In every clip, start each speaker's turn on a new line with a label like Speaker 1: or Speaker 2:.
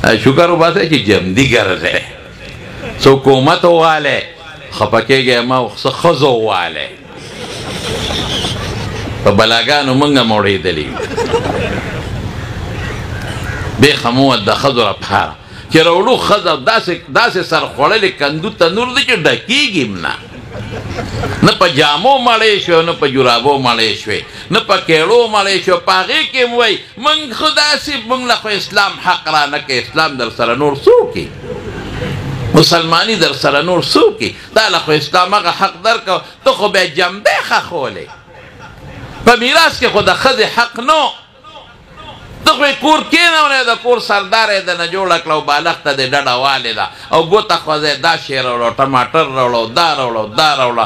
Speaker 1: شکر وباسئ چې جمدي ګرځئ څه حکومت ووالی خفه کېږئ ما څه ښځو ووالی په بلاګانو موږ هم اورېدلي بیخه مو د ښځو لپاره چې راوړو ښځه داسې سر خوړلې کندو تنور دی چې ډکېږي م نه نه په جامو مړې شو نه په جرابو مړې شوې نه په کېړو مړې شو په هغې کې م وایي موږ خو داسې موږ له خو اسلام حق را نه کوي اسلام در سره نور څوکي مسلماني در سره نور څوکي تا له خو اسلام هغه حق درکړو ته خو بیا جنبې ښخولې په میراث کې خو د ښځې حق نو ته خو یې کور کېنولی د کور سردار یې دنه جوړه کړه او بالښت ته دې ډډه والې ده او ګوته خوځی دا شی راوړه ټماټر راوړه دا راوړه دا راوړه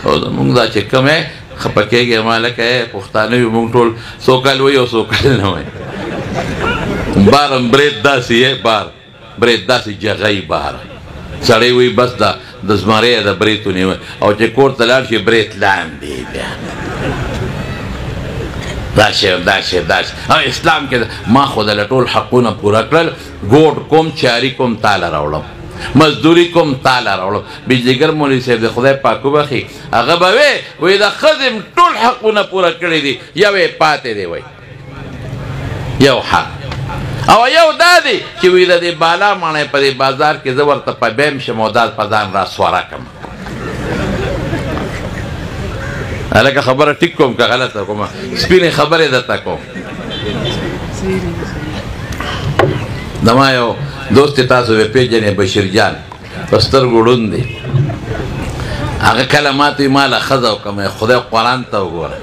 Speaker 1: او زمونږ دا چې کوم یې خفه کېږي ما لکه پښتانه یو مونږ ټول سوکل وایي او سوکل نه وایي بار هم برید داسې یې بار برید داسې جغی بار سړی وایي بس د زمرۍ د برید ونیوی او چې کور ته لاړ شي برید لاندې بیا داسې او اسلام کې ما خو د ټول حقونه پوره کړل ګوډ کوم چاري کوم تاله راوړم مزدوري کوم تاله راوړم بجلیګر مولوي صاحب د خدای پاک وبخي هغه به وایي د ښځې ټول حقونه پوره کړي دي یو یې پاتې دی وایي یو حق او یو دا دی چې وایي د دې بالا ماڼۍ په دې بازار کې زه ورته په بیم شم او دا په ځان را سواره کړم هلکه خبره ټیک کوم که غلطه کومه سپینې خبرې درته کوم زما یو دوست تاسو به پیژنې بشیر جان په سترګو ړوند دی هغه کله ماته وایي ما له ښځه وکړم خدای قرآن ته وګوره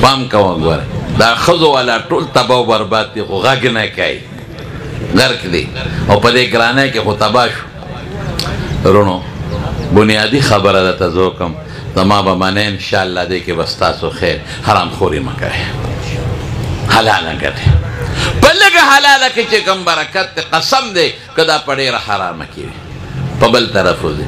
Speaker 1: پام کوه ګوره دا ښځو والا ټول تباه و برباد دي خو غږ نه کوي غرق دی او په دې ګرانۍ کې خو تباه شو رونو بنیادي خبره درته زه وکړم زما به منې انشاءالله دې کې به ستاسو خیر حرام خوري مه کوئ حلاله ګټئ په لږه حلاله کې چې کوم برکت دی قسم دی که دا په ډېره حرامه کې وي په بل طرف وځي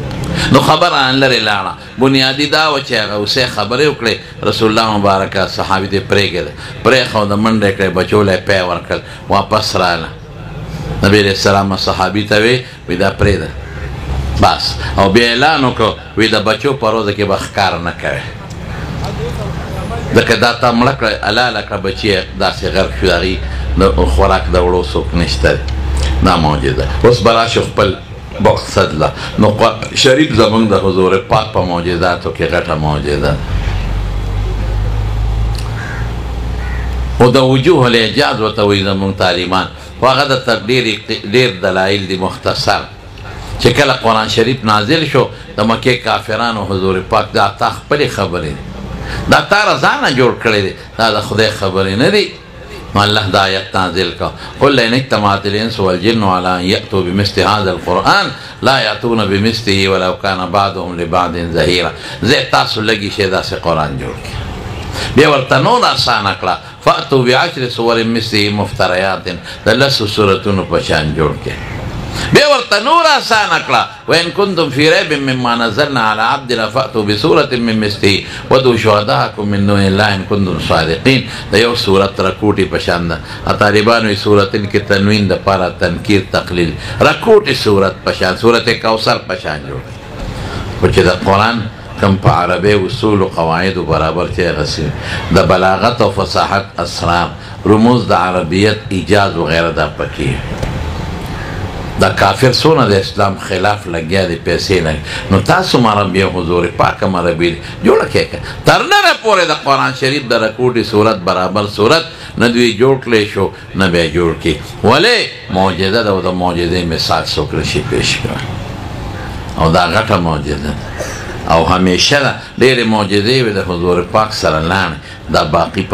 Speaker 1: نو خبره ان لرې لاړه بنیادي دا وه چې هغه اوسې خبرې وکړې رسول الله مبارکه صحابي دې پرېږده پرېښوده منډه کړې بچو له یې پی ورکړل واپس راله نبي علیه السلام صحابي ته وی دا پرېږده بس او بیا اعلان وکړو وی د بچو په روزه کې به ښکار نه کوې ځکه دا تا مړه کړه حلاله کړه بچي داسې غرق شو د هغې د خوراک د وړو څوک نشته دی دا معجزه اوس به راشو خپل مقصد له نو شریف زمونږ د حضور پاک په معجزاتو کې غټه معجزه او د وجوه الاعجاز ورته وایي زمونږ تعلیمان خو هغه درته ډېر دلایل دي مختصر چې کله قرآن شریف نازل شو د مکې کافرانو حضور پاک دا تا خپلې خبرې دي دا تا رضانه جوړ کړی دی دا د خدای خبرې نه دي نو الله دا آیت نازل کا قل لئن اجتمعت الانس والجن على ان یأتوا بمثل هذا القرآن لا یأتون بمثله ولو كان بعضهم لبعض ظهیرا زه تاسو لږی شی داسې قرآن جوړ کړي بیا ورته نور اسانه کړه فأتوا بعشر سور مثله مفتریات د لسو سورتونو په شان جوړ کړي بیا ورته نور اسانه کړه وان کنتم فی ریب مما نزلنا علی عبدنا فأتوا بسورة من مثله ودعوا شهداءکم من دون الله ان کنتم صادقین د یو سورت رکوټي په شان ده طالبانو یې سورتن کې تنوین د پاره تنکیر تقلیل رکوټي سورت په شان سورت کوثر په شان جوړ خو چې د قرآن کم په عربي اصول او قواعد برابر چې غسي د بلاغت او فصاحت اسرار رموز د عربیت ایجاز وغیره دا پکې دا کافر سونه د اسلام خلاف لګیا دی پیسې نه نو تاسو مربي حضور پاک مربي جوړه کې تر نه پورې د قرآن شریف د رکوټي صورت برابر صورت نه دوی جوړ کړی شو نه بیا جوړ کی ولې معجزه ده او د معجزې مثال څوک شي پیش کړه او دا غټه معجزه او همیشه ډېرې معجزې وي د حضور پاک سره لاړ دا باقي